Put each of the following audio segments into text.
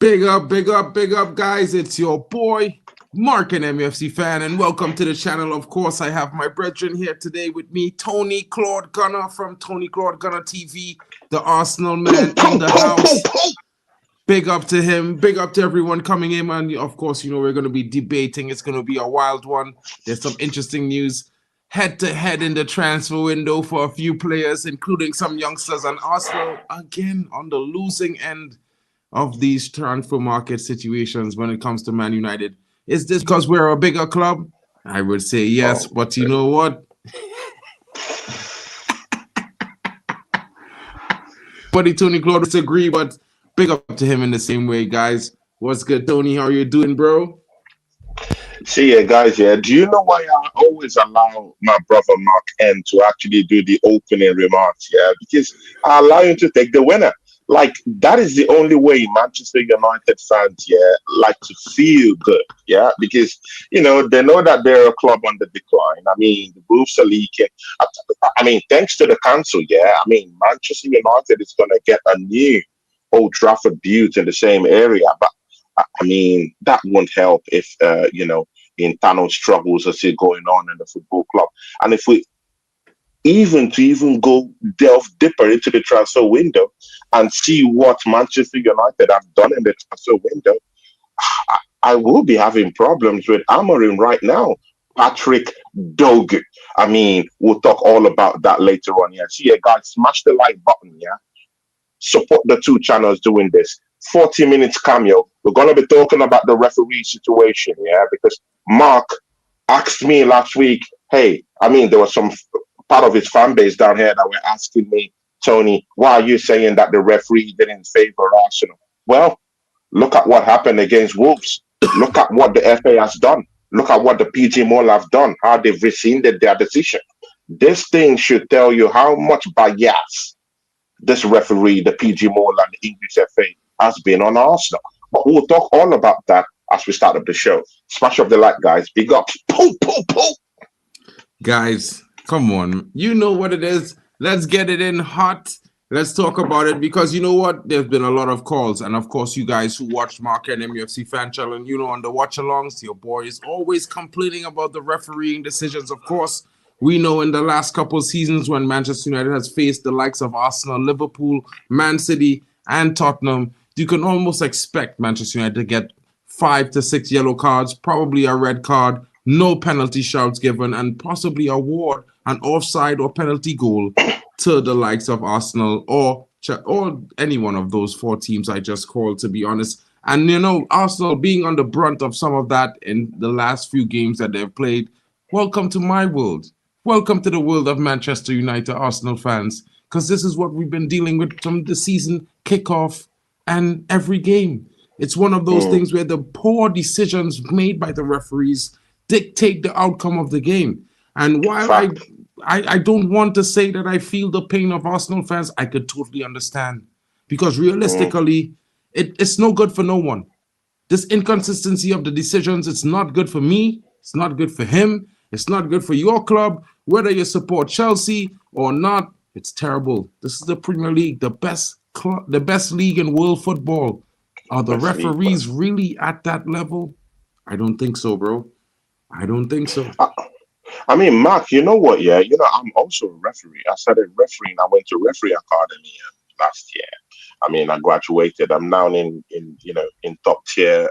Big up, big up, big up, guys. It's your boy, Mark, an MUFC fan, and welcome to the channel. Of course, I have my brethren here today with me, Tony Claude Gunner from Tony Claude Gunner TV, the Arsenal man in the house. Big up to him. Big up to everyone coming in. And of course, you know, we're going to be debating. It's going to be a wild one. There's some interesting news head to head in the transfer window for a few players, including some youngsters. And Arsenal, again, on the losing end of these transfer market situations when it comes to Man United. Is this because we're a bigger club? I would say yes. But you know what? Buddy Tony Claude disagree, but big up to him in the same way, guys. What's good, Tony? How are you doing, bro? See ya, guys. Yeah, do you know why I always allow my brother Mark N to actually do the opening remarks? Yeah, because I allow him to take the winner. Like that is the only way Manchester United fans, yeah, like to feel good, yeah, because they know that they're a club on the decline. I mean, the roofs are leaking. I, I mean, thanks to the council, yeah. I mean, Manchester United is going to get a new Old Trafford built in the same area, but I mean, that won't help if internal struggles are still going on in the football club. And if we even go delve deeper into the transfer window and see what Manchester United have done in the transfer window, I will be having problems with Amorim right now. Patrick Dogu. I mean, we'll talk all about that later on. Yeah. See, yeah, guys, smash the like button. Yeah, support the two channels doing this. 40 minutes cameo. We're going to be talking about the referee situation, yeah, because Mark asked me last week, hey, I mean, there was some part of his fan base down here that were asking me, Tony, why are you saying that the referee didn't favor Arsenal? Well, look at what happened against Wolves. Look at what the FA has done. Look at what the PG Mall have done, how they've rescinded their decision. This thing should tell you how much bias this referee, the PG Mall and the English FA, has been on Arsenal. But we'll talk all about that as we start up the show. Smash up the like, guys. Big up. Pooh, pooh, pooh. Guys, come on. You know what it is. Let's get it in hot. Let's talk about it because you know what? There's been a lot of calls. And of course, you guys who watch Mark and MUFC fan channel, you know, on the watch alongs, your boy is always complaining about the refereeing decisions. Of course, we know in the last couple of seasons when Manchester United has faced the likes of Arsenal, Liverpool, Man City, and Tottenham, you can almost expect Manchester United to get 5 to 6 yellow cards, probably a red card, no penalty shouts given, and possibly award an offside or penalty goal to the likes of Arsenal or any one of those four teams I just called, to be honest. And, you know, Arsenal being on the brunt of some of that in the last few games that they've played, welcome to my world. Welcome to the world of Manchester United Arsenal fans, because this is what we've been dealing with from the season kickoff and every game. It's one of those things where the poor decisions made by the referees dictate the outcome of the game. And while I don't want to say that I feel the pain of Arsenal fans, I could totally understand. Because realistically, it's no good for no one. This inconsistency of the decisions, it's not good for me. It's not good for him. It's not good for your club. Whether you support Chelsea or not, it's terrible. This is the Premier League, the best league in world football. Are the referees really at that level? I don't think so, bro. I don't think so. I mean, Mark, you know what? Yeah, I'm also a referee. I started refereeing. I went to referee academy last year. I mean, I graduated. I'm now in top tier,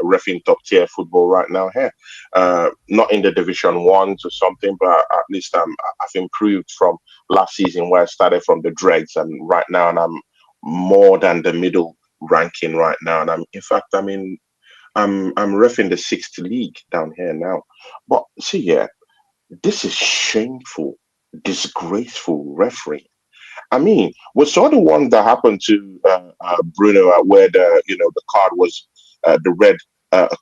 refereeing top tier football right now here. Not in the Division Ones or something, but at least I've improved from last season where I started from the dregs, and right now, and I'm more than the middle ranking right now. And I'm refereeing the sixth league down here now. But see, yeah, this is shameful, disgraceful refereeing. I mean, we saw the one that happened to Bruno, where the card was the red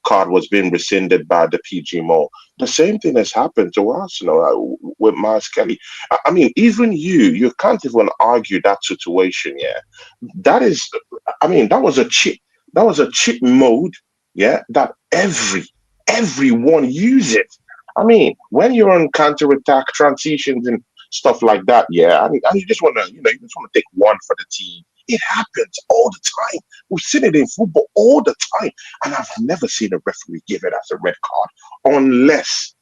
card was being rescinded by the PG Mall. The same thing has happened to Arsenal with Miles Kelly. I mean, even you can't even argue that situation. Yeah, that is. I mean, that was a cheat. That was a cheat mode. Yeah, that everyone uses. I mean, when you're on counter attack transitions and stuff like that, yeah. I mean, and you just want to, you just want to take one for the team It happens all the time. We've seen it in football all the time. And I've never seen a referee give it as a red card unless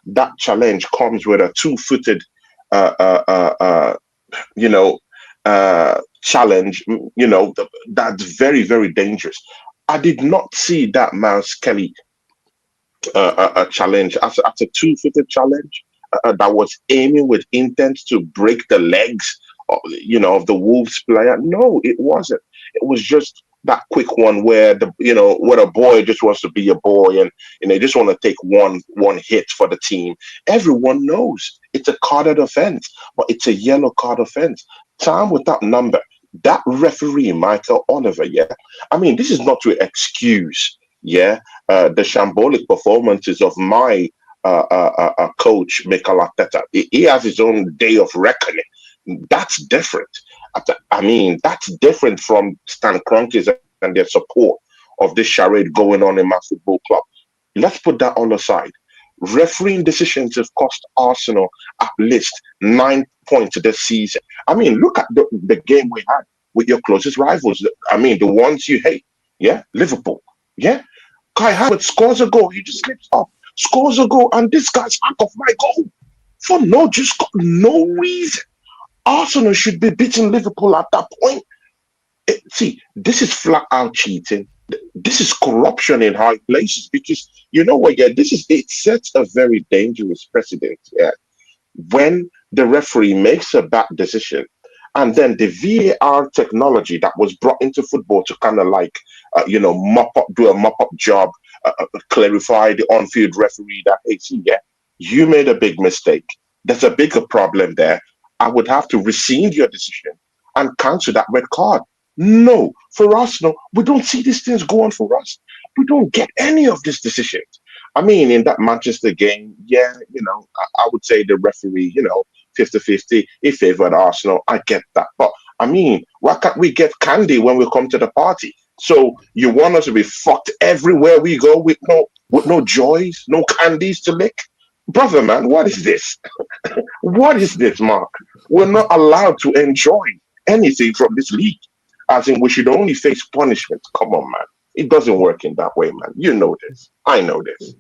that challenge comes with a two-footed uh, uh, uh, uh, you know, challenge, that's very, very dangerous. I did not see that Miles Kelly a challenge as a two-footed challenge that was aiming with intent to break the legs, of the Wolves player. No, it wasn't. It was just that quick one where where a boy just wants to be a boy, and just want to take one hit for the team. Everyone knows it's a carded offense, but it's a yellow card offense. Time without number. That referee, Michael Oliver, yeah. I mean, this is not to excuse, yeah, the shambolic performances of my coach, Mikel Arteta. He has his own day of reckoning. That's different. I mean, that's different from Stan Kroenke's and their support of this charade going on in my football club. Let's put that on the side. Refereeing decisions have cost Arsenal at least 9 points this season. I mean, look at the game we had with your closest rivals. I mean, the ones you hate. Yeah, Liverpool. Yeah, Kai Havertz scores a goal. He just slips up, scores a goal, and this guy's hack off my goal for no reason. Arsenal should be beating Liverpool at that point. See, this is flat out cheating. This is corruption in high places, because you know what? Yeah, it sets a very dangerous precedent. Yeah, when the referee makes a bad decision, and then the VAR technology that was brought into football to kind of like, do a mop up job, clarify the on-field referee that, hey, see, yeah, you made a big mistake. There's a bigger problem there. I would have to rescind your decision and cancel that red card. No, for Arsenal, we don't see these things going for us. We don't get any of these decisions. I mean, in that Manchester game, yeah, I would say the referee, 50-50, he favored Arsenal. I get that. But I mean, why can't we get candy when we come to the party? So you want us to be fucked everywhere we go with no joys, no candies to lick? Brother, man, what is this? What is this, Mark? We're not allowed to enjoy anything from this league. As in, we should only face punishment. Come on, man. It doesn't work in that way, man. You know this. I know this.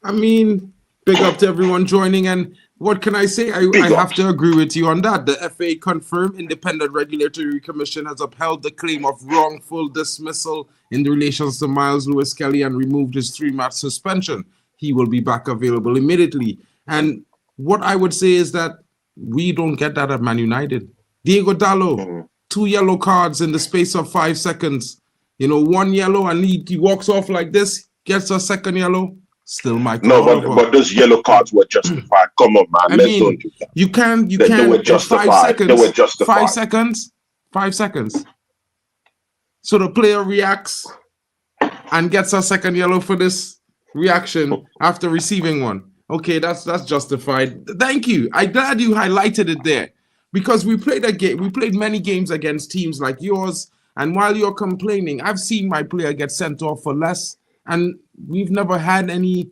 I mean, big up to everyone joining. And what can I say? I have to agree with you on that. The FA confirmed Independent Regulatory Commission has upheld the claim of wrongful dismissal in relation to Miles Lewis Kelly and removed his 3-match suspension. He will be back available immediately. And what I would say is that we don't get that at Man United. Diego Dallo, 2 yellow cards in the space of 5 seconds. 1 yellow, and he walks off like this, gets a second yellow. Still Michael. No, but those yellow cards were justified. Come on, man. Don't do that. You can. They were justified. 5 seconds. They were justified. 5 seconds. 5 seconds. So the player reacts and gets a second yellow for this reaction after receiving one. Okay, that's justified. Thank you. I'm glad you highlighted it there, because we played a game. We played many games against teams like yours, and while you're complaining, I've seen my player get sent off for less, and we've never had any,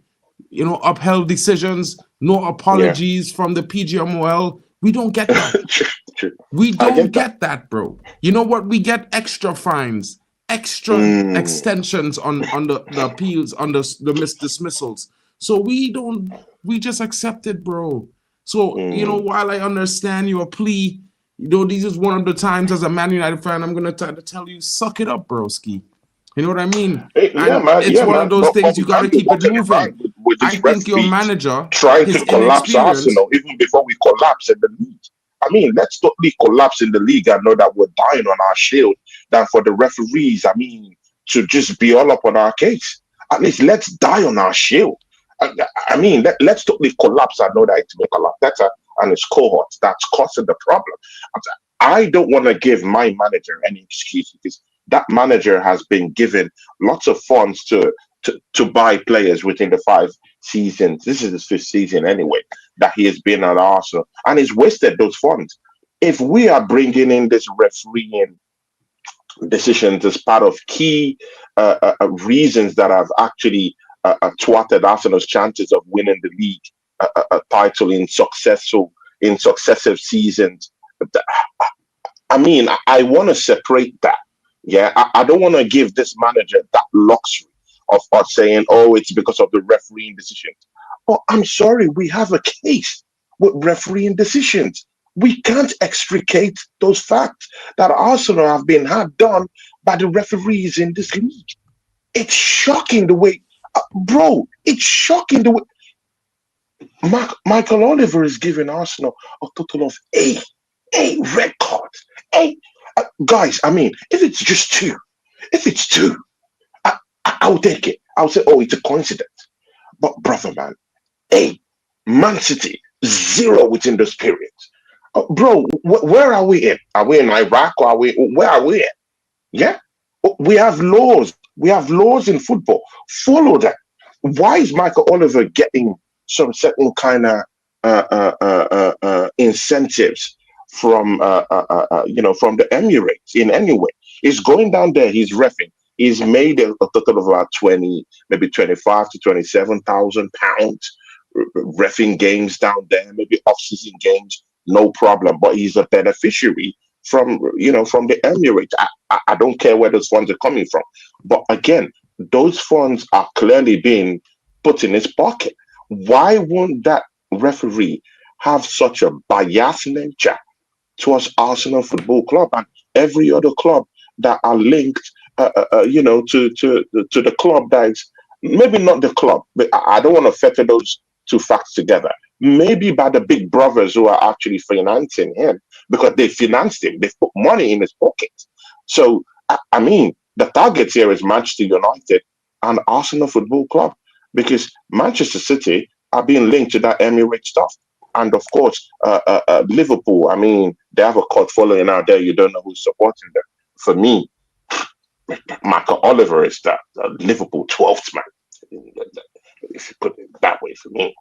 upheld decisions. No apologies from the PGMOL. We don't get that. We don't get that, bro. You know what? We get extra fines, extra extensions on the appeals, on the dismissals. So we just accept it, bro. So, while I understand your plea, this is one of the times as a Man United fan, I'm going to try to tell you, suck it up, broski. You know what I mean? It's one of those things you got to keep it moving. I think your manager trying to collapse Arsenal even before we collapse in the league. I mean, let's totally collapse in the league and know that we're dying on our shield than for the referees, to just be all up on our case. At least let's die on our shield. Let's totally collapse and know that it's Mikel Arteta and his cohorts that's causing the problem. I don't want to give my manager any excuse, because that manager has been given lots of funds to buy players within the 5 seasons. This is his 5th season anyway that he has been at Arsenal, and he's wasted those funds. If we are bringing in this refereeing decisions as part of key reasons that have actually thwarted Arsenal's chances of winning the league title in successive seasons, I mean, I want to separate that. Yeah, I don't want to give this manager that luxury of saying, oh, it's because of the refereeing decisions. Oh, I'm sorry, we have a case with refereeing decisions. We can't extricate those facts that Arsenal have been had done by the referees in this league. It's shocking the way, bro. It's shocking the way Michael Oliver is giving Arsenal a total of eight red cards. Eight guys. I mean, if it's two, I'll take it. I'll say, oh, it's a coincidence. But brother, man, eight. Man City 0 within those periods. Bro, where are we in? Are we in Iraq or are we? Where are we in? Yeah, we have laws. We have laws in football. Follow that. Why is Michael Oliver getting some certain kind of incentives from from the Emirates in any way? He's going down there. He's reffing. He's made a total of about 20, maybe 25 to 27,000 pounds reffing games down there, maybe off-season games, no problem. But he's a beneficiary from from the Emirates. I don't care where those funds are coming from, but again, those funds are clearly being put in his pocket. Why won't that referee have such a biased nature towards Arsenal Football Club and every other club that are linked, to the club that is maybe not the club, but I don't want to fetter those two facts together. Maybe by the big brothers who are actually financing him because they financed him, they put money in his pocket. So I mean, the target here is Manchester United and Arsenal Football Club because Manchester City are being linked to that Emirates stuff. And of course, Liverpool, I mean, they have a cult following out there. You don't know who's supporting them. For me, Michael Oliver is that Liverpool 12th man, if you put it that way for me.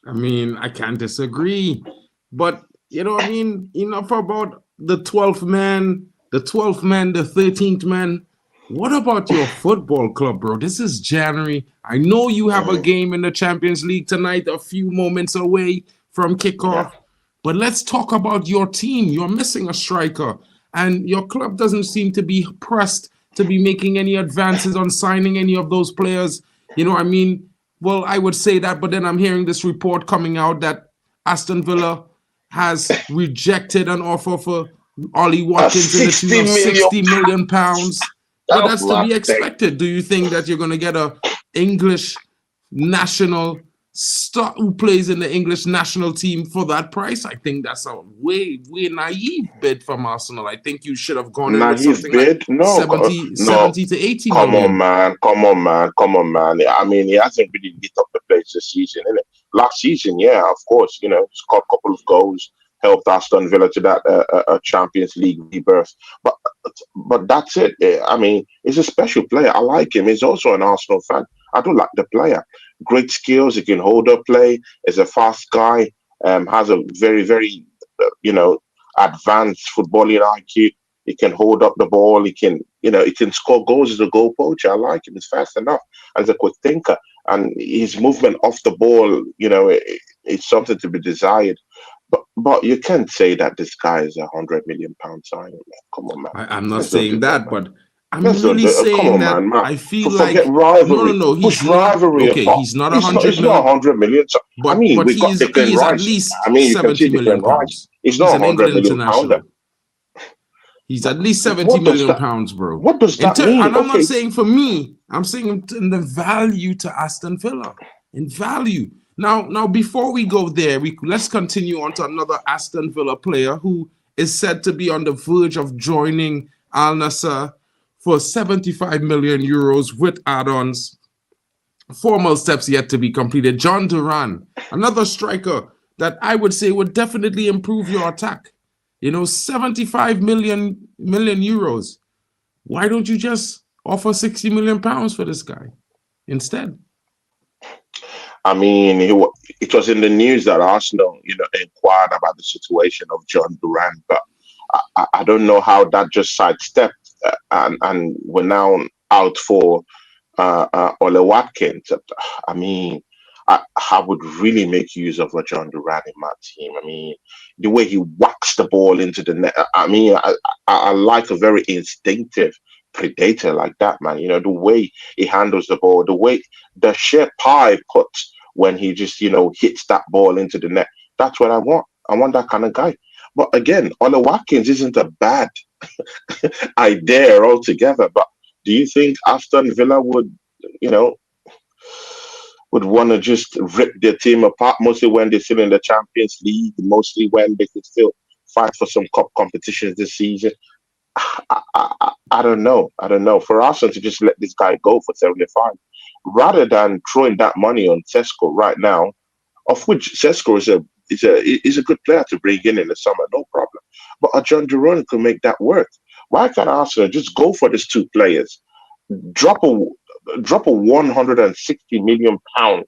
I mean, I can't disagree. But, I mean, enough about the 12th man, the 12th man, the 13th man. What about your football club, bro? This is January. I know you have a game in the Champions League tonight, a few moments away from kickoff. Yeah. But let's talk about your team. You're missing a striker, and your club doesn't seem to be pressed to be making any advances on signing any of those players. I mean, well, I would say that, but then I'm hearing this report coming out that Aston Villa has rejected an offer for Ollie Watkins in the tune of £60 million. But that's to be expected. Do you think that you're going to get a English national star who plays in the English national team for that price? I think that's a way naive bid from Arsenal. I think you should have gone in with something bid? Like 70 to 80 come million. Come on, man. I mean, he hasn't really lit up the place this season, innit? Last season, yeah, of course, scored a couple of goals, helped Aston Villa to that Champions League rebirth. But that's it. I mean, he's a special player. I like him. He's also an Arsenal fan. I do like the player. Great skills. He can hold up play. Is a fast guy. Has a very, very, advanced footballing IQ. He can hold up the ball. He can, he can score goals as a goal poacher. I like him. He's fast enough as a quick thinker. And his movement off the ball, it's something to be desired. But you can't say that this guy is £100 million signing. Come on, man. I'm not saying that, but I'm really saying that man. I feel like rivalry. No, he's rivalry. Okay, he's not 100 million. He's not 100 million. But, I mean, we got Declan Rice. At least £70 million. He's not 100 million pounder. He's at least £70 million, bro. What does that mean? And I'm not saying for me. I'm saying in the value to Aston Villa. In value. Now, before we go there, let's continue on to another Aston Villa player who is said to be on the verge of joining Al Nassr for €75 million with add-ons. Formal steps yet to be completed. John Duran, another striker that I would say would definitely improve your attack. €75 million. Why don't you just offer £60 million for this guy instead? I mean, it was in the news that Arsenal, inquired about the situation of John Duran, but I don't know how that just sidestepped and we're now out for Ole Watkins. I mean, I would really make use of a John Duran in my team. I mean, the way he whacks the ball into the net. I mean, I like a very instinctive predator like that, man. You know, the way he handles the ball, the sheer power he puts when he just, hits that ball into the net. That's what I want. I want that kind of guy. But again, Ola Watkins isn't a bad idea altogether. But do you think Aston Villa you know, would want to just rip their team apart, mostly when they're still in the Champions League, mostly when they could still fight for some cup competitions this season? I don't know. I don't know. For Arsenal to just let this guy go for 75, rather than throwing that money on Sesko right now, of which Sesko is a good player to bring in the summer, no problem. But a John Duran could make that work. Why can't Arsenal just go for these two players, drop a 160 million pound,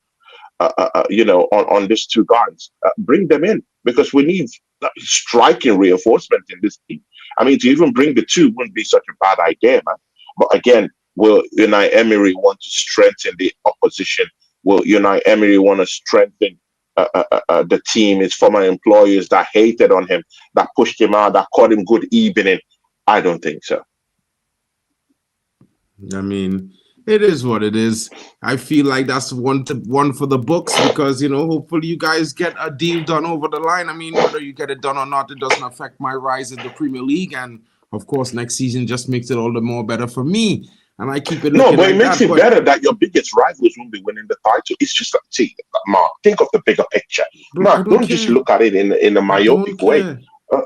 on these two guys, bring them in because we need striking reinforcement in this team. I mean, to even bring the two wouldn't be such a bad idea, man. But again, will Unai Emery want to strengthen the opposition? Will Unai Emery want to strengthen the team, his former employers that hated on him, that pushed him out, that called him good evening? I don't think so. I mean, it is what it is. I feel like that's one for the books because, hopefully you guys get a deal done over the line. I mean, whether you get it done or not, it doesn't affect my rise in the Premier League. And, of course, next season just makes it all the more better for me. And I keep it looking but it makes it better that your biggest rivals won't be winning the title. It's just like, see, Mark, think of the bigger picture. Bro, Mark, don't just look at it in a myopic way.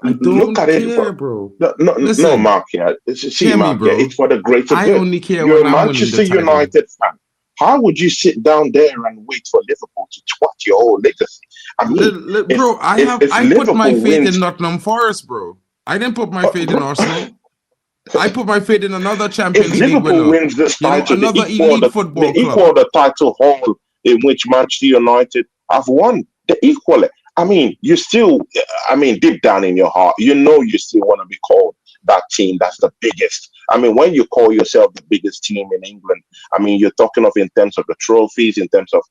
Look at it, bro. No, Mark. Yeah, see, Mark. Bro. Yeah, it's for the greater good. I only care You're when a Manchester United fan. How would you sit down there and wait for Liverpool to twat your whole legacy? I mean, bro, I put my faith in Nottingham Forest, bro. I didn't put my faith in Arsenal. I put my faith in another Champions League winner. If Liverpool wins this title, another elite football club. They equal the title haul in which Manchester United have won. They equal it. I mean, deep down in your heart, you still want to be called that team that's the biggest. I mean, when you call yourself the biggest team in England, I mean, you're talking of in terms of the trophies, in terms of,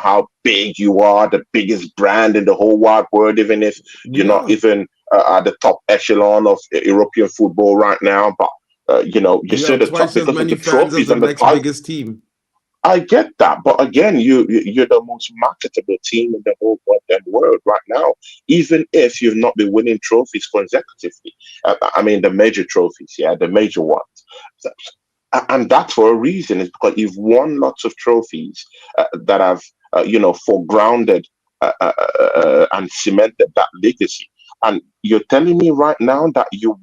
how big you are, the biggest brand in the whole wide world, even if you're not even at the top echelon of European football right now. But, you're still the top because of the trophies and the biggest team. I get that, but again, you're the most marketable team in the whole goddamn world right now, even if you've not been winning trophies consecutively. I mean, the major trophies, the major ones. And that's for a reason. It's because you've won lots of trophies that have, foregrounded and cemented that legacy. And you're telling me right now that you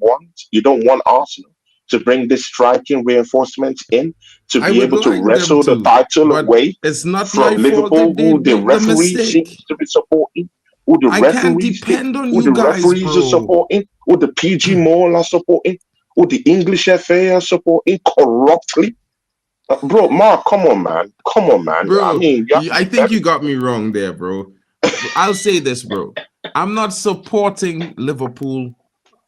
don't want Arsenal to bring this striking reinforcements in to be able to wrestle the title away from Liverpool, who the referee seems to be supporting, who the referees are supporting, who the PG Mall are supporting, who the English FA are supporting corruptly. Bro, Mark, come on, man. Bro, I mean, I think you got me wrong there, bro. I'll say this, bro. I'm not supporting Liverpool.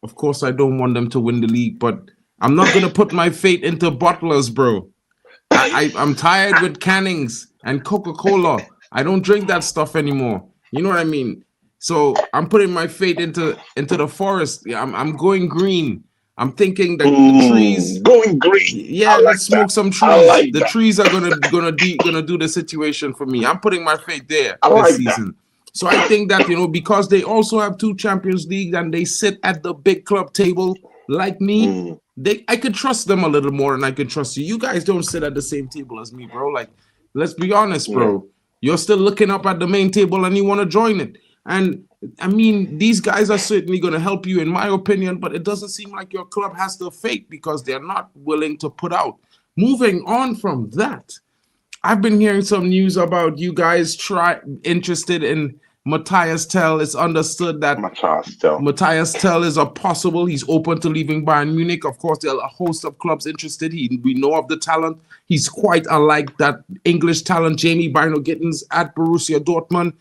Of course, I don't want them to win the league, but I'm not going to put my fate into bottlers, bro. I'm tired with cannings and Coca-Cola. I don't drink that stuff anymore. You know what I mean? So I'm putting my fate into the forest. I'm going green. I'm thinking that the trees going green. Yeah, let's smoke some trees. The trees are gonna do the situation for me. I'm putting my fate there this season. So I think that because they also have 2 Champions League and they sit at the big club table like me, I could trust them a little more, and I could trust you. You guys don't sit at the same table as me, bro. Like, let's be honest, bro. Yeah. You're still looking up at the main table and you want to join it. And I mean, these guys are certainly going to help you, in my opinion, but it doesn't seem like your club has the faith because they're not willing to put out. Moving on from that, I've been hearing some news about you guys interested in Matthias Tell. It's understood that Matthias Tell is a possible. He's open to leaving Bayern Munich. Of course, there are a host of clubs interested. We know of the talent. He's quite unlike that English talent, Jamie Bino-Gittens at Borussia Dortmund.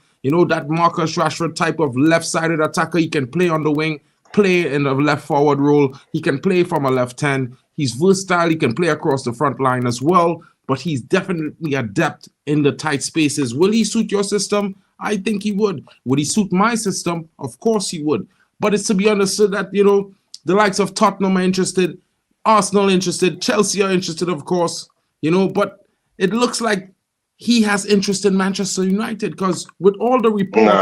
That Marcus Rashford type of left-sided attacker. He can play on the wing, play in the left forward role. He can play from a left 10. He's versatile. He can play across the front line as well, but he's definitely adept in the tight spaces. Will he suit your system? I think he would. Would he suit my system? Of course he would. But it's to be understood that, the likes of Tottenham are interested, Arsenal interested, Chelsea are interested, of course, but it looks like he has interest in Manchester United because with all the reports,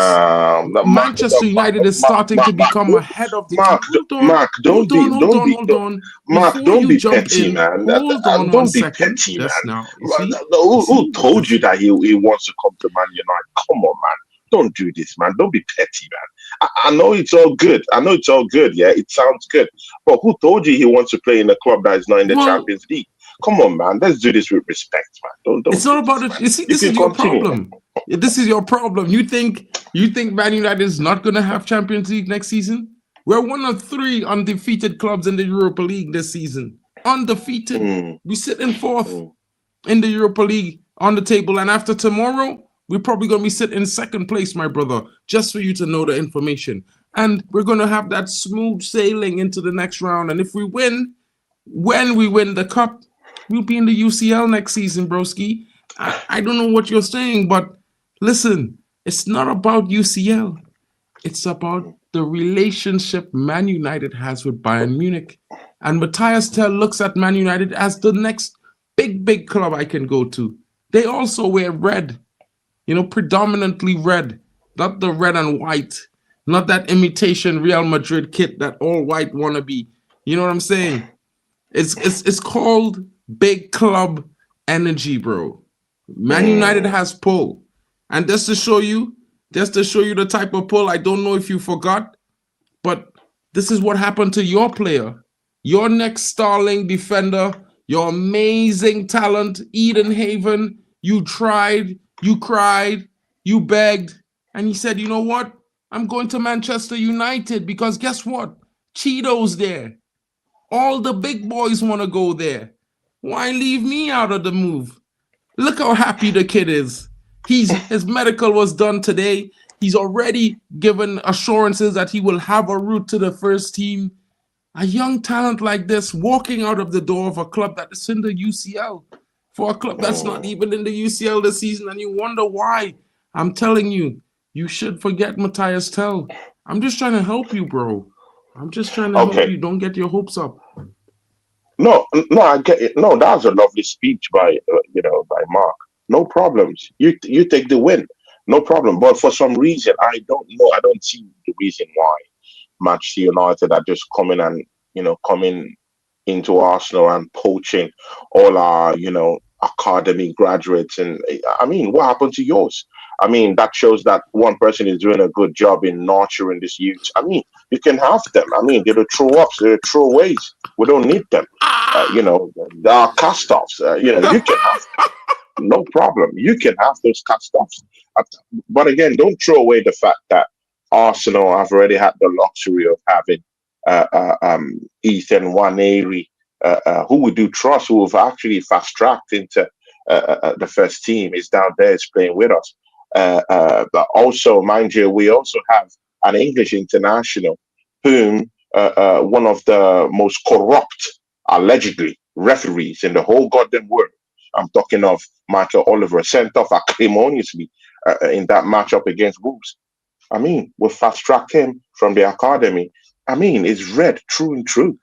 Manchester United is starting to become ahead of the Mark, Mark, hold on. Mark, Before don't you be jump petty, in, man. hold on one Don't be second. petty, Just man. now, you see? Who told you that he wants to come to Man United? Come on, man. Don't do this, man. Don't be petty, man. I know it's all good. Yeah, it sounds good. But who told you he wants to play in a club that is not in the Champions League? Come on, man. Let's do this with respect, man. Don't. It's not about it. You see, this is your problem. This is your problem. You think Man United is not going to have Champions League next season? We're one of 3 undefeated clubs in the Europa League this season. Undefeated. We sit in 4th in the Europa League on the table, and after tomorrow, we're probably going to be sitting in 2nd place, my brother, just for you to know the information. And we're going to have that smooth sailing into the next round. And if we win, when we win the cup, we'll be in the UCL next season, broski. I don't know what you're saying, but listen, it's not about UCL. It's about the relationship Man United has with Bayern Munich. And Matthias Tell looks at Man United as the next big club I can go to. They also wear red, predominantly red, not the red and white, not that imitation Real Madrid kit that all white wannabe. You know what I'm saying? It's called big club energy, bro. Man United has pull. And just to show you the type of pull, I don't know if you forgot, but this is what happened to your player. Your next starling defender, your amazing talent, Eden Haven. You tried, you cried, you begged, and he said, you know what? I'm going to Manchester United because guess what? Cheeto's there. All the big boys want to go there. Why leave me out of the move? Look how happy the kid is. His medical was done today. He's already given assurances that he will have a route to the first team. A young talent like this walking out of the door of a club that is in the UCL, for a club that's not even in the UCL this season, and you wonder why. I'm telling you, you should forget Matthias Tell. I'm just trying to help you, bro. I'm just trying to help you. Don't get your hopes up. No, I get it. No, that was a lovely speech by by Mark. No problems. You take the win, no problem. But for some reason, I don't know. I don't see the reason why Manchester United are just coming into Arsenal and poaching all our academy graduates. And I mean, what happened to yours? I mean, that shows that one person is doing a good job in nurturing this youth. I mean, you can have them. I mean, they're the throw-ups, they're the throwaways. We don't need them. There are cast-offs. You can have them. No problem. You can have those cast-offs. But again, don't throw away the fact that Arsenal have already had the luxury of having Ethan Waneri, who we do trust, who have actually fast-tracked into the first team, is down there, is playing with us. But also, mind you, we also have an English international whom one of the most corrupt, allegedly, referees in the whole goddamn world. I'm talking of Michael Oliver, sent off acrimoniously in that matchup against Wolves. I mean, we fast-tracked him from the academy. I mean, it's red, true and true.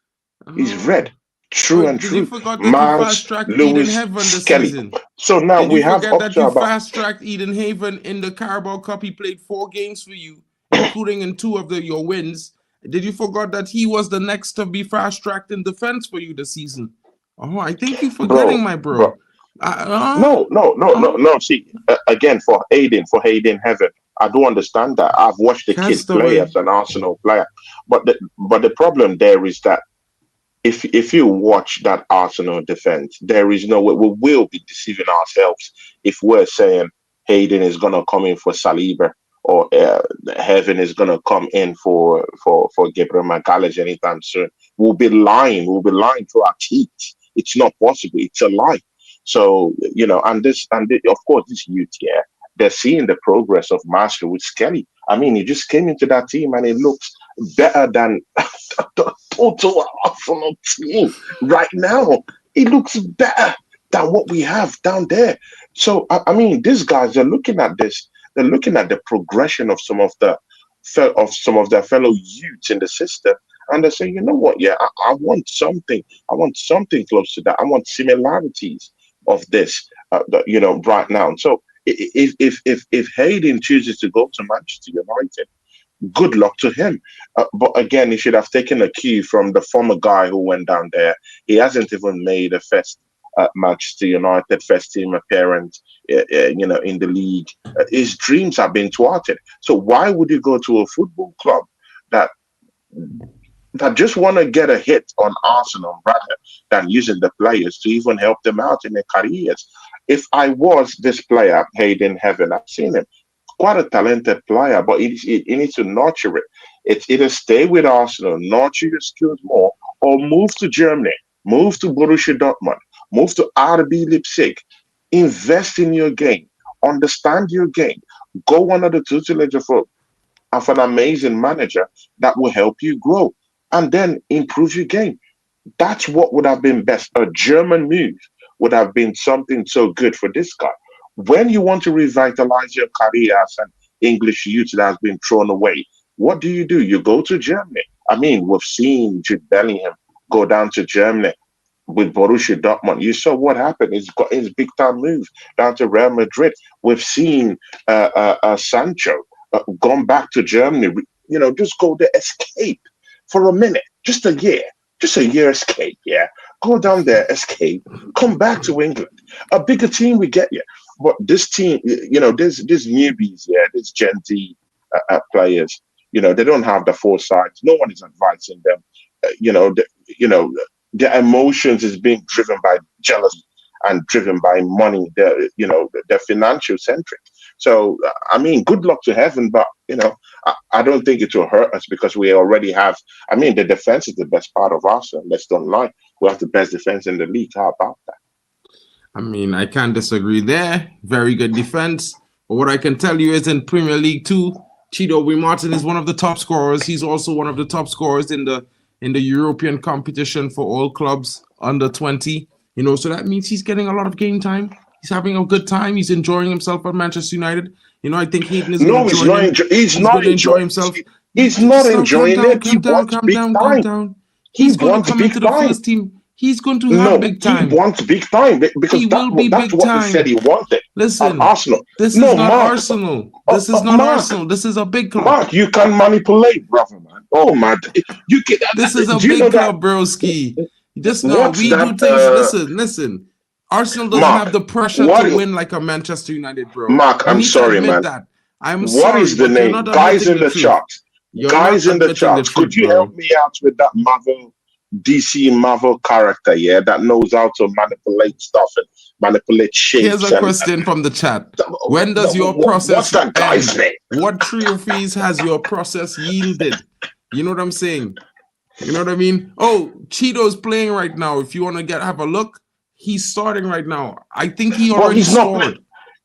He's red, true and true. Miles Lewis Skelly. So now we have that you fast-tracked Eden Haven in the Carabao Cup. He played 4 games for you, including in 2 of your wins. Did you forget that he was the next to be fast-tracked in defense for you this season? Oh, I think you're forgetting, my bro. No. See, again, for Hayden Heaven, I do understand that. I've watched the kid play as an Arsenal player, but the problem there is that if you watch that Arsenal defense, there is no way. We will be deceiving ourselves if we're saying Hayden is gonna come in for Saliba or Heaven is gonna come in for Gabriel Magalhaes anytime soon. We'll be lying. We'll be lying to our teeth. It's not possible. It's a lie. So, and of course, this youth here, they're seeing the progress of Master with Skelly. I mean, he just came into that team and it looks better than the total Arsenal team right now. It looks better than what we have down there. So I mean, these guys are looking at this. They're looking at the progression of some of their fellow youths in the system, and they're saying, you know what? Yeah, I want something. I want something close to that. I want similarities of this. Right now. So if Hayden chooses to go to Manchester United, good luck to him. But again, he should have taken a cue from the former guy who went down there. He hasn't even made a first Manchester United first team appearance, in the league. His dreams have been thwarted. So why would you go to a football club that just want to get a hit on Arsenal rather than using the players to even help them out in their careers? If I was this player, Hayden Heaven, I've seen him, quite a talented player, but he needs to nurture it. It's either stay with Arsenal, nurture your skills more, or move to Germany, move to Borussia Dortmund, move to RB Leipzig, invest in your game, understand your game, go under the tutelage of an amazing manager that will help you grow and then improve your game. That's what would have been best. A German move would have been something so good for this guy. When you want to revitalize your career as an English youth that has been thrown away, what do? You go to Germany. I mean, we've seen Jude Bellingham go down to Germany with Borussia Dortmund. You saw what happened. He's got his big time move down to Real Madrid. We've seen Sancho gone back to Germany. Just go there, escape for a minute, just a year escape. Yeah, go down there, escape, come back to England. A bigger team we get you. But this team, these newbies, these Gen Z players, they don't have the foresight. No one is advising them. Their emotions is being driven by jealousy and driven by money. They're financial centric. So I mean, good luck to heaven, but I don't think it will hurt us because we already have. I mean, the defense is the best part of Arsenal. Let's don't lie. We have the best defense in the league. How about that? I mean, I can't disagree there. Very good defense. But what I can tell you is in Premier League 2, Chido Martin is one of the top scorers. He's also one of the top scorers in the European competition for all clubs under 20. So that means he's getting a lot of game time. He's having a good time. He's enjoying himself at Manchester United. I think Hayden is going to join him. He's not enjoying himself. He's not enjoying it. He wants big time. He's going to come into the first team. He's going to have big time. He wants big time because that's what he said he wanted. Listen, Arsenal. This is not Arsenal. This is not Arsenal. This is a big club. Mark, you can manipulate, brother, man. Oh man, you can. This is a big club, broski. This no, we do things. Listen. Arsenal doesn't have the pressure to win like a Manchester United, bro. Mark, I'm sorry, man. I'm sorry. What is the name? Guys in the chat. Guys in the chat. Could you help me out with that DC Marvel character, that knows how to manipulate stuff and manipulate shapes? Here's a question from the chat. When does your process what's that guy's name? What trophies has your process yielded? You know what I'm saying? You know what I mean? Oh, Cheeto's playing right now. If you want to have a look, he's starting right now. I think he already scored.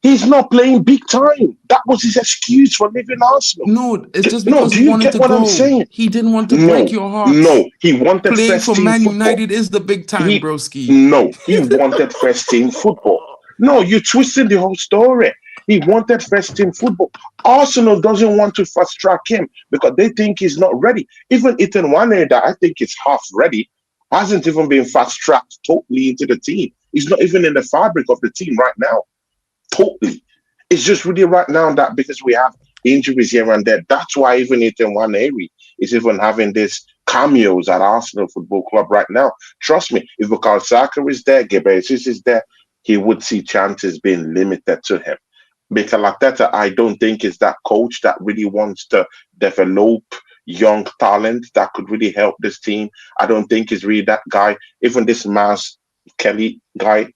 He's not playing big time. That was his excuse for leaving Arsenal. No, it's just because he wanted to go. I'm saying? He didn't want to break your heart. No, he wanted playing for Man United is the big time, broski. No, he wanted first team football. No, you're twisting the whole story. He wanted first team football. Arsenal doesn't want to fast track him because they think he's not ready. Even Ethan Nwaneri, that I think is half ready, hasn't even been fast tracked totally into the team. He's not even in the fabric of the team right now. Totally. It's just really right now that because we have injuries here and there, that's why even Ethan Nwaneri is even having this cameos at Arsenal Football Club right now. Trust me, if Bukayo Saka is there, Gabriel Jesus is there, he would see chances being limited to him. Mikel Arteta, I don't think is that coach that really wants to develop young talent that could really help this team. I don't think he's really that guy. Even this Miles Kelly guy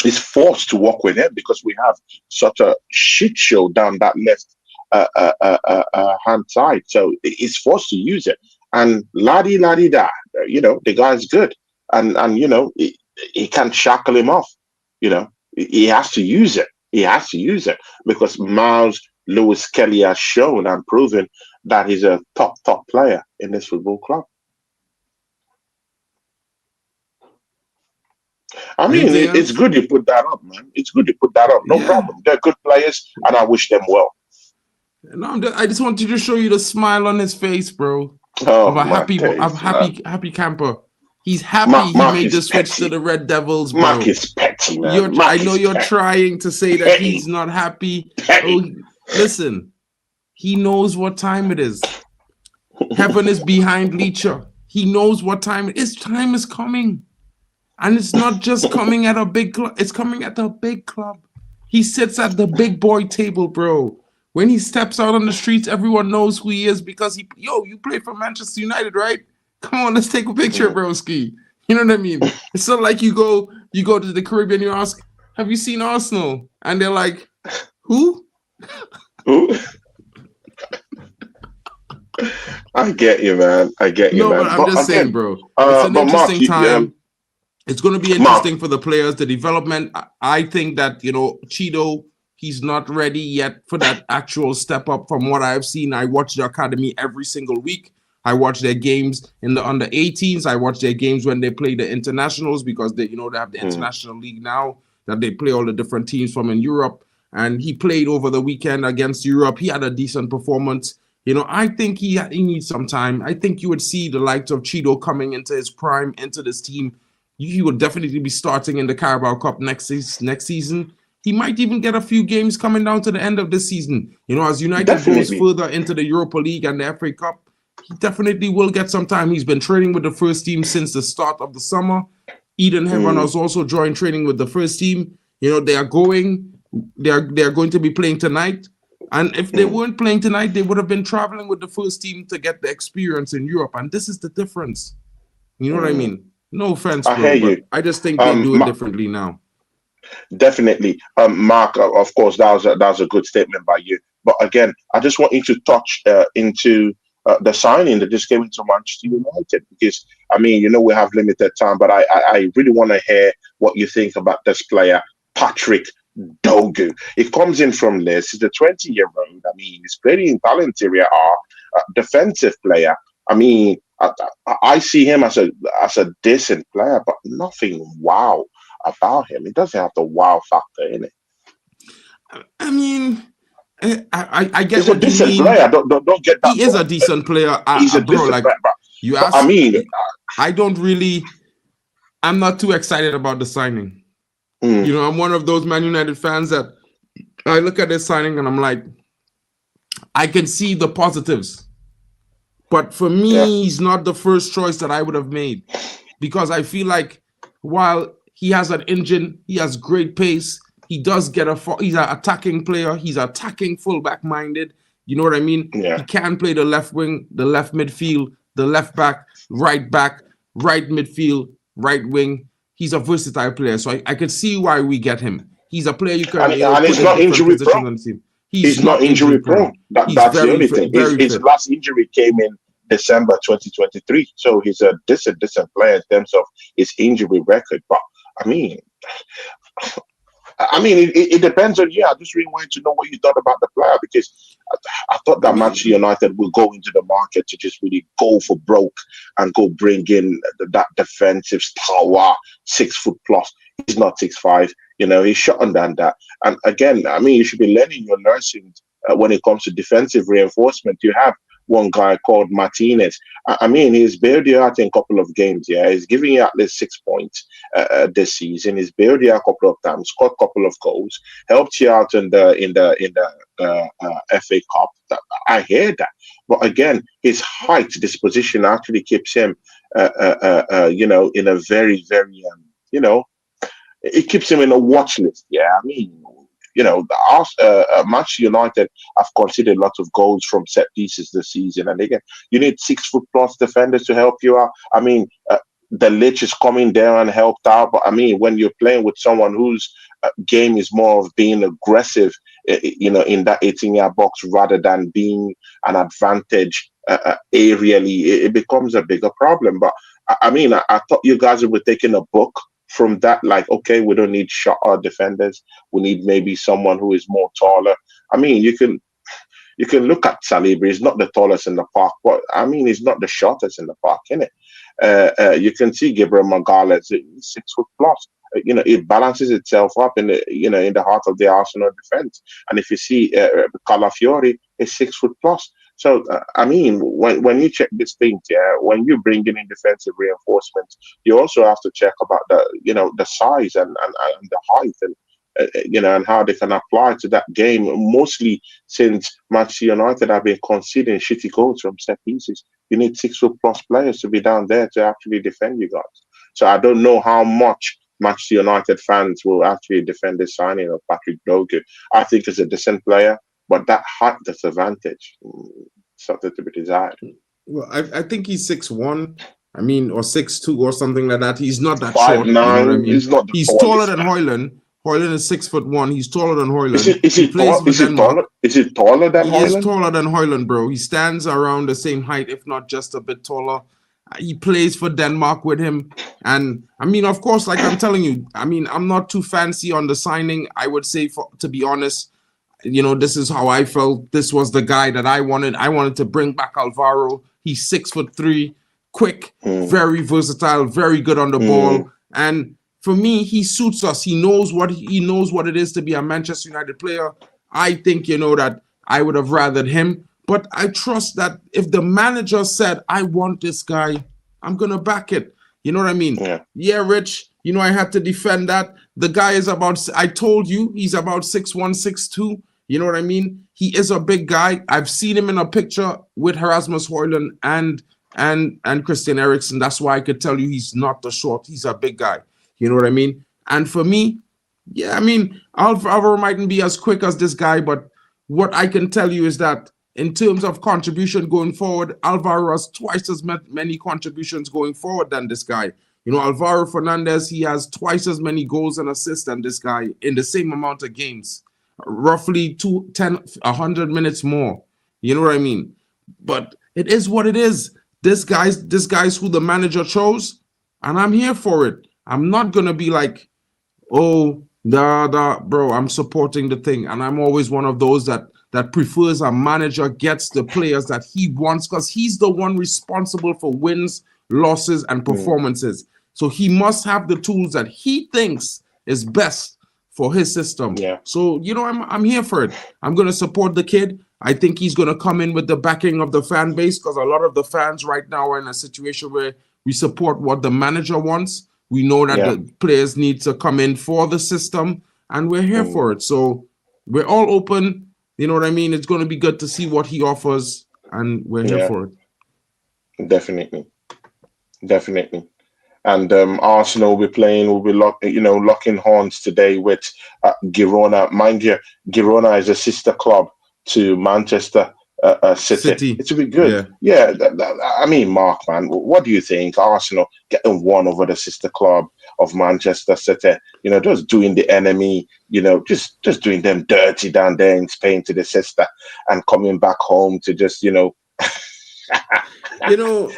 is forced to work with him because we have such a shit show down that left hand side. So he's forced to use it. And da, the guy's good. And he can't shackle him off. He has to use it. He has to use it because Miles Lewis Kelly has shown and proven that he's a top player in this football club. I mean, Anything it's else? good you put that up, man. It's good you put that up. No Yeah. problem. They're good players, and I wish them well. No, I just wanted to show you the smile on his face, bro. Oh Of a my days, man. happy camper. He's happy he Mark made the is switch to petty. the Red Devils, Mark bro. is petty, man. I Mark know is you're trying to say that petty. he's not happy. Petty. Oh, listen, he knows what time it is. Heaven is behind Leacher. He knows what time it is. Time is coming. And it's not just coming at a big club, it's coming at the big club. He sits at the big boy table, bro. When he steps out on the streets, everyone knows who he is because you play for Manchester United, right? Come on, let's take a picture, broski. You know what I mean? It's not like you go to the Caribbean, you ask, have you seen Arsenal? And they're like, who? Who? I get you, man. I get you, No, man. but I'm just saying, bro. It's an but Mark, interesting time. It's going to be Mark, interesting for the players, the development. I think that, Cheeto, he's not ready yet for that actual step up from what I've seen. I watch the academy every single week. I watch their games in the under 18s. I watch their games when they play the internationals because they have the international league now that they play all the different teams from in Europe. And he played over the weekend against Europe. He had a decent performance. I think he needs some time. I think you would see the likes of Cheeto coming into his prime, into this team. He would definitely be starting in the Carabao Cup next season. He might even get a few games coming down to the end of this season. As United goes further into the Europa League and the FA Cup, he definitely will get some time. He's been training with the first team since the start of the summer. Eden Heaven has also joined training with the first team. They are going to be playing tonight. And if they weren't playing tonight, they would have been traveling with the first team to get the experience in Europe. And this is the difference. You know what I mean? No offense, bro, I hear you. I just think they do it differently now. Definitely. Mark, of course, that was a good statement by you. But again, I just want you to touch into the signing that just came into Manchester United because, we have limited time, but I really want to hear what you think about this player, Patrick Dogu. He comes in from Leeds. He's a 20-year-old. He's playing in talent Serie A, defensive player. I see him as a decent player, but nothing wow about him. He doesn't have the wow factor in it. I get he's what a decent you mean. Player. Don't get that. He is a decent player. He's a decent player. You ask. I'm not too excited about the signing. I'm one of those Man United fans that I look at this signing and I'm like, I can see the positives. But for me, he's not the first choice that I would have made because I feel like while he has an engine, he has great pace, he does get he's an attacking player, he's attacking fullback minded. You know what I mean? Yeah. He can play the left wing, the left midfield, the left back, right midfield, right wing. He's a versatile player. So I can see why we get him. He's a player you can and he's not injury prone. He's not injury prone. That's the only thing. His last injury came in December 2023. So he's a decent player in terms of his injury record. But it depends on you. I just really wanted to know what you thought about the player because I thought that Manchester United will go into the market to just really go for broke and go bring in that defensive stalwart, 6 foot plus. He's not 6'5". He's shorter than that. And again, you should be learning your lessons when it comes to defensive reinforcement. You have one guy called Martinez. He's bailed you out in a couple of games. Yeah, he's giving you at least 6 points this season. He's bailed you out a couple of times, scored a couple of goals, helped you out in the FA Cup. I hear that, but again, his height, this position actually keeps him, in a very, very, it keeps him in a watch list. Yeah, Manchester United have conceded lots of goals from set pieces this season, and again, you need 6 foot plus defenders to help you out. The Lich is coming there and helped out, but when you're playing with someone whose game is more of being aggressive, in that 18-yard box rather than being an advantage aerially, it becomes a bigger problem. But I thought you guys were taking a book from that, like, okay, we don't need shorter defenders. We need maybe someone who is more taller. You can You can look at Saliba. He's not the tallest in the park, but I mean, he's not the shortest in the park, innit? You can see Gabriel Magalhaes, he's 6 foot plus. It balances itself up in the heart of the Arsenal defense. And if you see Calafiori, is 6 foot plus. So I mean, when you check these things, when you bring in defensive reinforcements, you also have to check about the size and the height and how they can apply to that game. Mostly since Manchester United have been conceding shitty goals from set pieces, you need 6 foot plus players to be down there to actually defend you guys. So I don't know how much Manchester United fans will actually defend the signing of Patrick Dogu. I think he's a decent player, but that height disadvantage, something to be desired. Well, I think he's 6'1", I mean, or 6'2" or something like that. He's not that 5'9", short. You know what I mean? He's taller than Højlund. Højlund is 6'1". He's taller than Højlund. Is he taller than Højlund? He is taller than Højlund, bro. He stands around the same height, if not just a bit taller. He plays for Denmark with him. And I mean, of course, like I'm telling you, I mean, I'm not too fancy on the signing. I would say, to be honest, this is how I felt. This was the guy that I wanted. I wanted to bring back Alvaro. He's 6'3", quick, very versatile, very good on the ball. And for me, he suits us. He knows what it is to be a Manchester United player. I think, that I would have rathered him. But I trust that if the manager said, I want this guy, I'm going to back it. You know what I mean? Yeah, Rich, I had to defend that. The guy is I told you, he's about 6'1", 6'2". You know what I mean? He is a big guy. I've seen him in a picture with Rasmus Højlund and Christian Eriksen. That's why I could tell you he's not the short. He's a big guy. You know what I mean? And for me, yeah, I mean, Alvaro mightn't be as quick as this guy, but what I can tell you is that in terms of contribution going forward, Alvaro has twice as many contributions going forward than this guy. Alvaro Fernandez, he has twice as many goals and assists than this guy in the same amount of games. Roughly 100 minutes more. You know what I mean? But it is what it is. This guy's who the manager chose, and I'm here for it. I'm not gonna be like, oh, bro, I'm supporting the thing. And I'm always one of those that prefers a manager gets the players that he wants, because he's the one responsible for wins, losses, and performances. So he must have the tools that he thinks is best for his system. Yeah. So, I'm here for it. I'm going to support the kid. I think he's going to come in with the backing of the fan base, because a lot of the fans right now are in a situation where we support what the manager wants. We know that the players need to come in for the system, and we're here for it. So we're all open. You know what I mean? It's going to be good to see what he offers, and we're here for it. Definitely. And Arsenal will be playing, will be locking horns today with Girona. Mind you, Girona is a sister club to Manchester City. It will be good. Yeah. I mean, Mark, man, what do you think? Arsenal getting one over the sister club of Manchester City, just doing the enemy, just doing them dirty down there in Spain to the sister, and coming back home to just,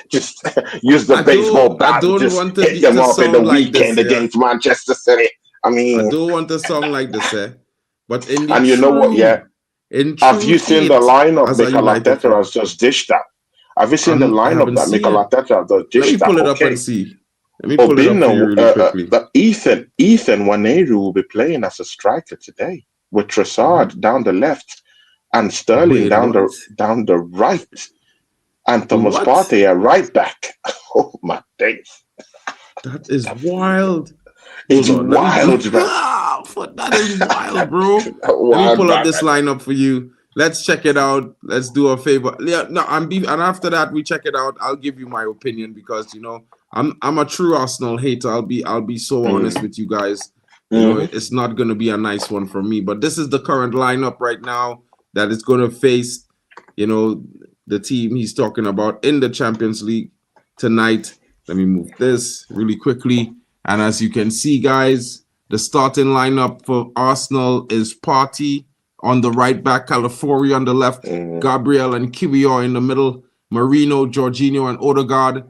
just use the baseball bat. I don't want to hit them up in the weekend against Manchester City. I mean, I don't want to sound like this, but and you know what? Yeah. Have you seen the lineup Mikel Arteta has just dished that? Have you seen the lineup that Mikel Arteta has just dished that? Let me pull it up and see. Let me pull it up for you really quickly. Ethan Wanero will be playing as a striker today, with Trossard down the left and Sterling down the right, and Thomas Partey at right back. Oh my days! That is wild. It's wild, bro. That is wild, bro. Let me pull up this lineup for you. Let's check it out. Let's do a favor. Yeah, no, and after that we check it out. I'll give you my opinion, because I'm a true Arsenal hater. I'll be so honest with you guys. It's not gonna be a nice one for me. But this is the current lineup right now that is gonna face, the team he's talking about in the Champions League tonight. Let me move this really quickly. And as you can see, guys, the starting lineup for Arsenal is Partey on the right back, Calafiori on the left, Gabriel and Kiwior in the middle, Marino, Jorginho, and Odegaard,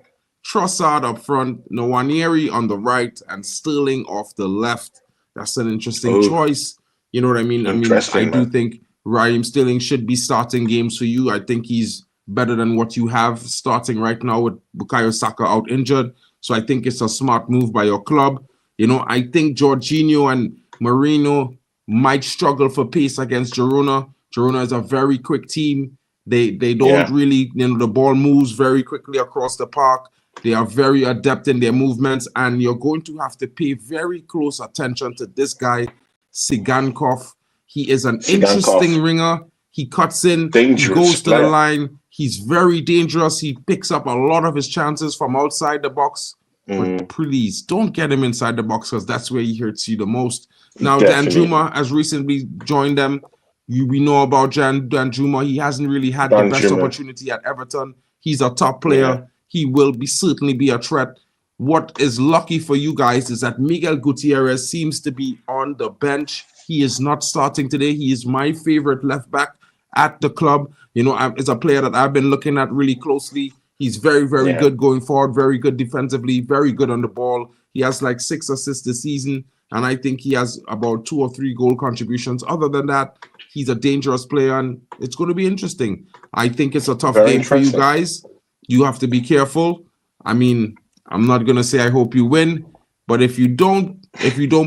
Trossard up front, Nwaneri on the right, and Sterling off the left. That's an interesting choice. You know what I mean? I do think Raheem Sterling should be starting games for you. I think he's better than what you have starting right now with Bukayo Saka out injured. So I think it's a smart move by your club. You know, I think Jorginho and Marino might struggle for pace against Girona. Girona is a very quick team. They don't really, you know, the ball moves very quickly across the park. They are very adept in their movements, and you're going to have to pay very close attention to this guy, Sigankov. He is an interesting ringer. He cuts in, he goes to the line. He's very dangerous. He picks up a lot of his chances from outside the box. But please don't get him inside the box, because that's where he hurts you the most. Now, Danjuma has recently joined them. We know about Danjuma. He hasn't really had the best opportunity at Everton. He's a top player. He will certainly be a threat. What is lucky for you guys is that Miguel Gutierrez seems to be on the bench. He is not starting today. He is my favorite left back at the club. You know, it's a player that I've been looking at really closely. He's very, very good going forward, very good defensively, very good on the ball. He has like 6 assists this season, and I think he has about 2 or 3 goal contributions. Other than that, he's a dangerous player, and it's going to be interesting. I think it's a tough game for you guys. You have to be careful. I mean, I'm not going to say I hope you win, but if you don't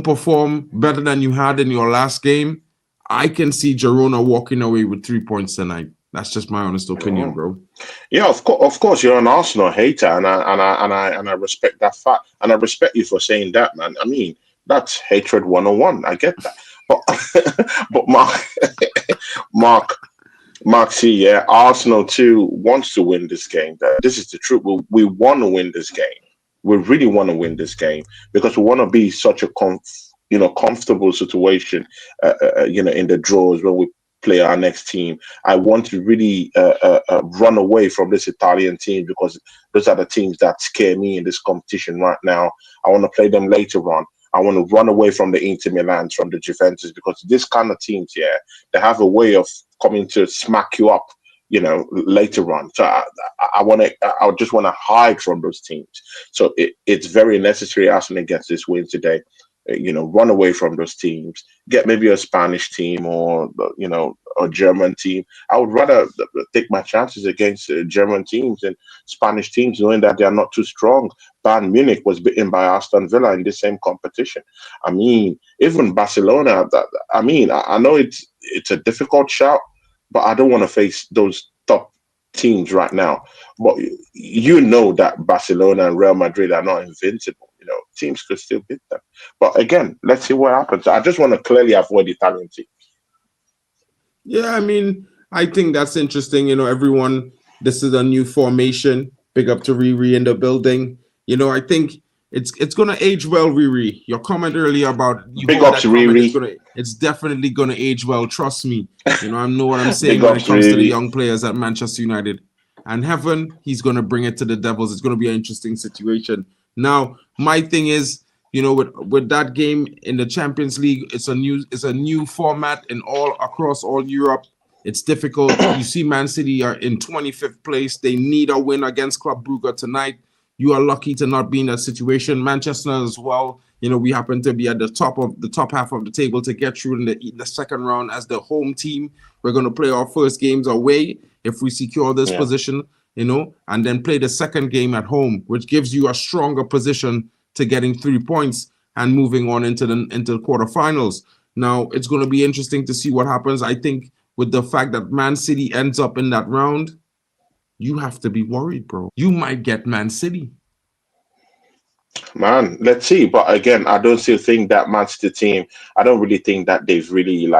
perform better than you had in your last game, I can see Girona walking away with 3 points tonight. That's just my honest opinion, bro. Yeah, of course, you're an Arsenal hater, and I respect that fact, and I respect you for saying that, man. I mean, that's hatred 101. I get that, but Mark, see, Arsenal too wants to win this game. This is the truth. We want to win this game. We really want to win this game because we want to be such a comfortable situation, in the draws when we play our next team. I want to really run away from this Italian team because those are the teams that scare me in this competition right now. I want to play them later on. I want to run away from the Inter Milans, from the Juventus, because this kind of teams, they have a way of coming to smack you up, later on. So I just want to hide from those teams. So it's very necessary Arsenal gets this win today. Run away from those teams, get maybe a Spanish team or, a German team. I would rather take my chances against German teams and Spanish teams, knowing that they are not too strong. Bayern Munich was beaten by Aston Villa in the same competition. I mean, even Barcelona, I know it's a difficult shout, but I don't want to face those top teams right now. But you know that Barcelona and Real Madrid are not invincible. Teams could still beat them. But again, let's see what happens. I just want to clearly avoid Italian teams. Yeah, I mean, I think that's interesting. Everyone, this is a new formation. Big up to Riri in the building. I think it's going to age well, Riri. Your comment earlier about big up to Riri. It's definitely going to age well. Trust me. I know what I'm saying when it comes to the young players at Manchester United. And heaven, he's going to bring it to the Devils. It's going to be an interesting situation. Now, my thing is, with that game in the Champions League, it's a new format across all Europe. It's difficult. You see, Man City are in 25th place. They need a win against Club Brugge tonight. You are lucky to not be in that situation. Manchester as well. We happen to be at the top half of the table to get through in the second round as the home team. We're going to play our first games away if we secure this position. And then play the second game at home, which gives you a stronger position to getting 3 points and moving on into the quarterfinals. Now, it's going to be interesting to see what happens. I think with the fact that Man City ends up in that round, you have to be worried, bro. You might get Man City. Man, let's see. But again, I don't still think that Man City team, I don't really think that they've really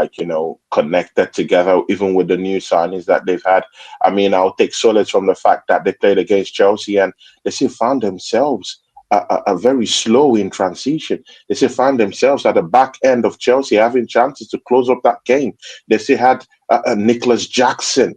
connected together, even with the new signings that they've had. I mean, I'll take solace from the fact that they played against Chelsea and they still found themselves a very slow in transition. They still found themselves at the back end of Chelsea having chances to close up that game. They still had Nicholas Jackson,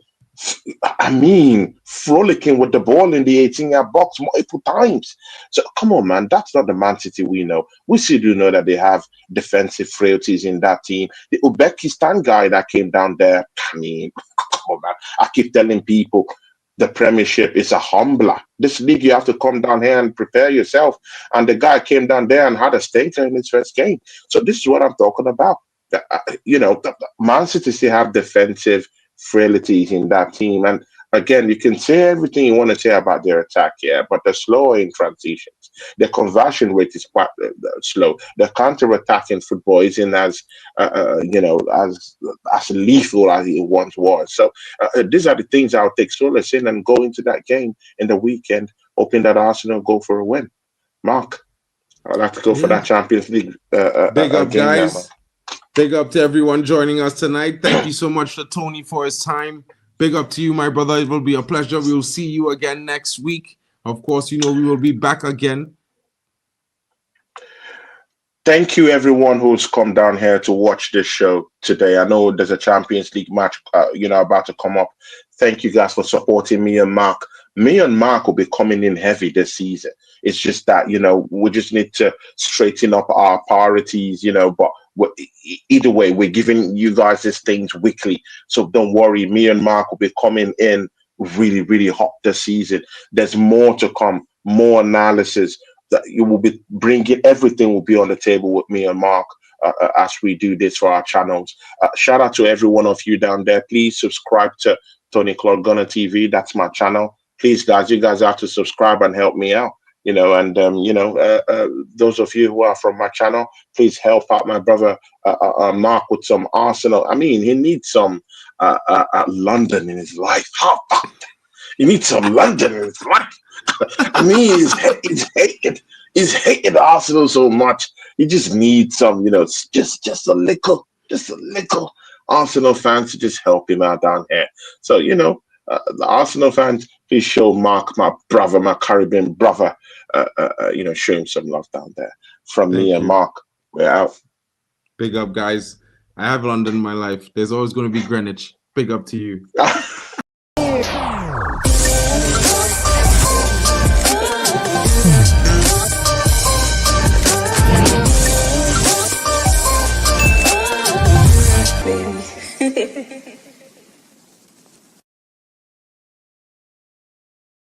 frolicking with the ball in the 18-yard box multiple times. So come on, man, that's not the Man City we know. We still do know that they have defensive frailties in that team. The Uzbekistan guy that came down there, come on, man. I keep telling people the Premiership is a humbler. This league, you have to come down here and prepare yourself. And the guy came down there and had a stinker in his first game. So this is what I'm talking about. Man City still have defensive frailties in that team. And again, you can say everything you want to say about their attack here, but they're slower in transitions. The conversion rate is quite slow. The counter-attacking football isn't as lethal as it once was. So these are the things I'll take solace in and go into that game in the weekend, hoping that Arsenal go for a win. Mark, I'd like to go for that Champions League Big up, game guys. now, man. Big up to everyone joining us tonight. Thank you so much to Tony for his time. Big up to you, my brother. It will be a pleasure. We will see you again next week. Of course, we will be back again. Thank you, everyone who's come down here to watch this show today. I know there's a Champions League match, about to come up. Thank you guys for supporting me and Mark. Me and Mark will be coming in heavy this season. It's just that, we just need to straighten up our priorities, but either way, we're giving you guys these things weekly. So don't worry. Me and Mark will be coming in really, really hot this season. There's more to come, more analysis that you will be bringing. Everything will be on the table with me and Mark as we do this for our channels. Shout out to every one of you down there. Please subscribe to Claude Gunner TV. That's my channel. Please, guys, you guys have to subscribe and help me out. Those of you who are from my channel, please help out my brother Mark with some Arsenal. I mean, he needs some London in his life. How about that? He needs some London in his life. I mean, he's hated Arsenal so much. He just needs some, just a little Arsenal fans to just help him out down here. So, the Arsenal fans, please show Mark, my brother, my Caribbean brother, show him some love down there. From me and Mark, we're out. Big up, guys. I have London in my life. There's always going to be Greenwich. Big up to you. Baby.